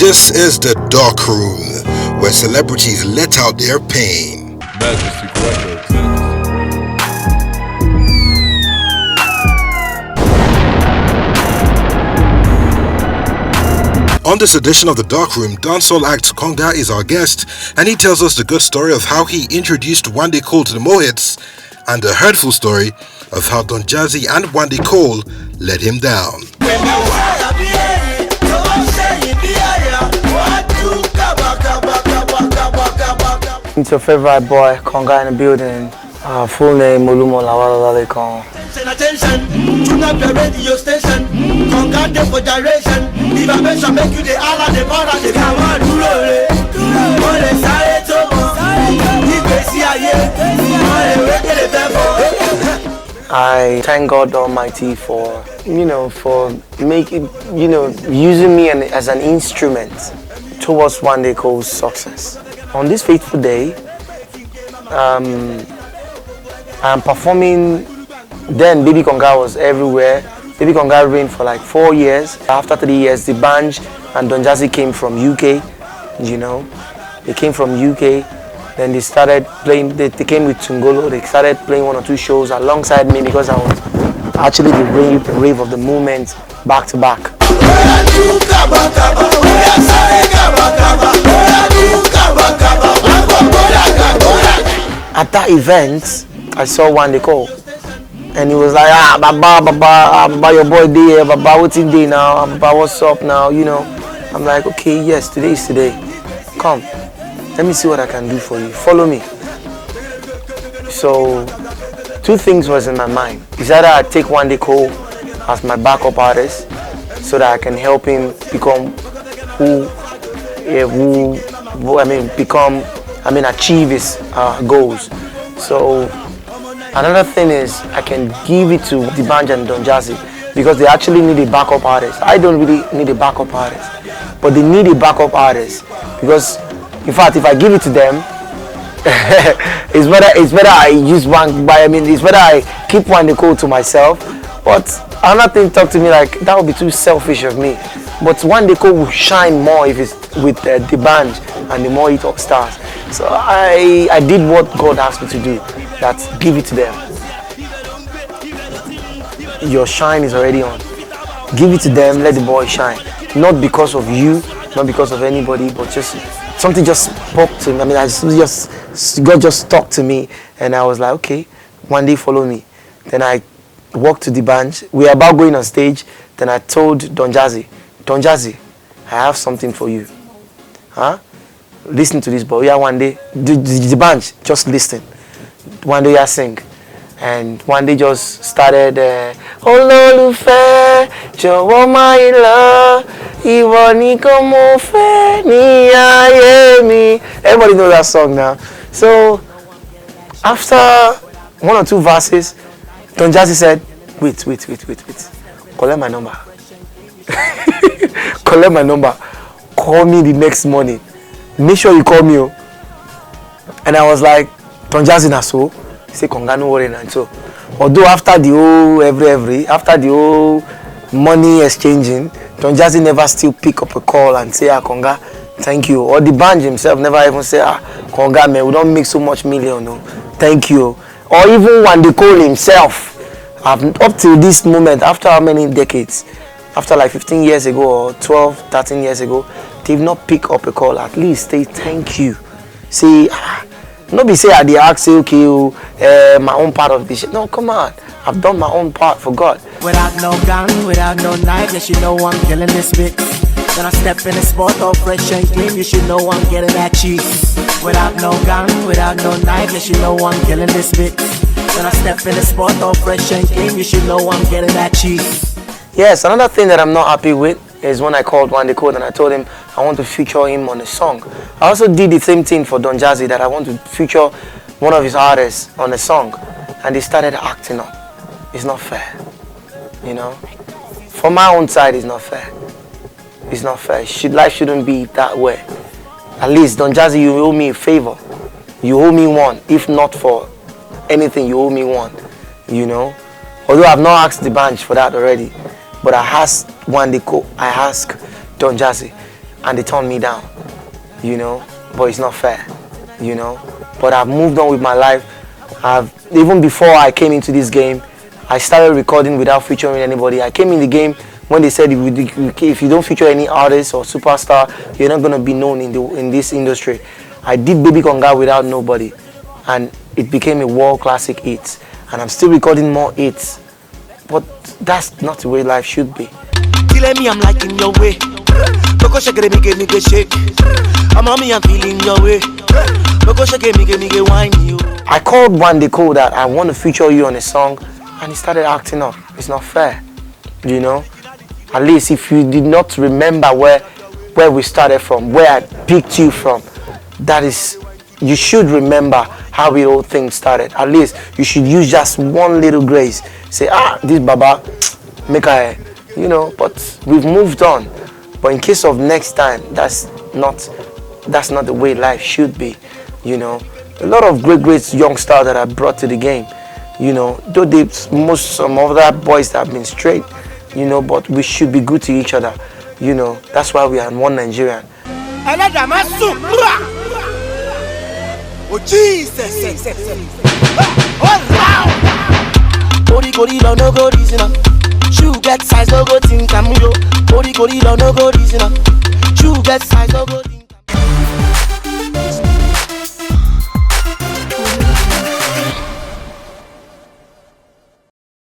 This is the dark room where celebrities let out their pain. On this edition of the Dark Room, dancehall act Konga is our guest, and he tells us the good story of how he introduced Wande Cole to the Mohits, and the hurtful story of how Donjazzy and Wande Cole let him down. It's your favorite boy, Konga in the building. Full name, Molumo Lawala. Attention, tune up your radio station. Konga dey for direction. If I mention make you the Allah, the border, the Kawan, I thank God Almighty for, for making, using me as an instrument towards Wande Cole's success. On this fateful day, I'm performing. Then Baby Konga was everywhere. Baby Konga reigned for like 4 years. After 3 years, the Banj and Donjazzy came from UK. They came from UK. Then they started playing. They came with Tungolo. They started playing 1 or 2 shows alongside me because I was actually the rave of the movement back to back. At that event, I saw Wande Cole, and he was like, Baba, your boy there, Baba, what's in there now? Baba, what's up now? I'm like, okay, yes, today is today. Come, let me see what I can do for you. Follow me. So, 2 things was in my mind. Is either I take Wande Cole as my backup artist, so that I can help him become achieve his goals. So another thing is I can give it to the Banj and Donjazzy because they actually need a backup artist. I don't really need a backup artist, but they need a backup artist because, in fact, if I give it to them, it's better I use one. It's better I keep Wande Cole to myself. But another thing talk to me like that would be too selfish of me. But Wande Cole will shine more if it's with the Banj and the more hit stars. So I did what God asked me to do. That's give it to them. Your shine is already on. Give it to them. Let the boy shine. Not because of you, not because of anybody, but just something just spoke to me. God just talked to me, and I was like, okay, one day follow me. Then I walked to the Banj. We were about going on stage. Then I told Donjazzy, I have something for you. Huh? Listen to this boy. Yeah, one day, the Banj, just listen. One day I sing. And one day just started, Ololufe, jọ̀wọ́ má lọ, ìwọ nìkan mo fẹ́ ní ayé mi. Everybody knows that song now. So, after 1 or 2 verses, Donjazzy said, wait. Collect my number. Collect my number. Call me the next morning. Make sure you call me. And I was like, Donjazzy na so. He said, Konga no worry and so. Although after the whole after the whole money exchanging, Donjazzy never still pick up a call and say, Konga, thank you. Or the Banj himself never even say, Konga, man, we don't make so much million, no. Thank you. Or even Wande Cole himself. Up till this moment, after how many decades? After like 15 years ago or 12, 13 years ago, they've not picked up a call. At least say thank you. Say, not be say I dey ask, say okay, my own part of this shit. No, come on. I've done my own part for God. Without no gun, without no knife, yes, you know I'm killing this bitch. When I step in the spot all fresh and clean, you should know I'm getting that cheese. Without no gun, without no knife, yes, you know I'm killing this bitch. When I step in the spot all fresh and clean, you should know I'm getting that cheese. Yes, another thing that I'm not happy with is when I called Wande Cole and I told him I want to feature him on a song. I also did the same thing for Donjazzy, that I want to feature one of his artists on a song, and they started acting up. It's not fair, For my own side, it's not fair. It's not fair. Life shouldn't be that way. At least Donjazzy, you owe me a favor. You owe me one. If not for anything, you owe me one. Although I've not asked the Banj for that already, but I asked Wande Cole, I asked Donjazzy, and they turned me down, you know. But it's not fair, you know. But I've moved on with my life. Even before I came into this game, I started recording without featuring anybody. I came in the game when they said if you don't feature any artist or superstar, you're not gonna be known in this industry. I did Baby Konga without nobody, and it became a world classic hit. And I'm still recording more hits, but that's not the way life should be. Telling me I'm liking your way. Because shake me get shake. I'm feeling your way. Because shake me wine you. I called Wande that I want to feature you on a song, and he started acting up. It's not fair, you know. At least if you did not remember where we started from, where I picked you from, that is, you should remember how the whole thing started. At least you should use just one little grace. Say, this Baba, make I, you know. But we've moved on. But in case of next time, that's not the way life should be, you know. A lot of great young stars that I brought to the game, you know. Though some other boys that have been straight, you know. But we should be good to each other, you know. That's why we are one Nigerian. Oh Jesus! Oh wow! Body no go reason. Shoe get size no go think I'm yo. Body no go reason. Shoe get size no go.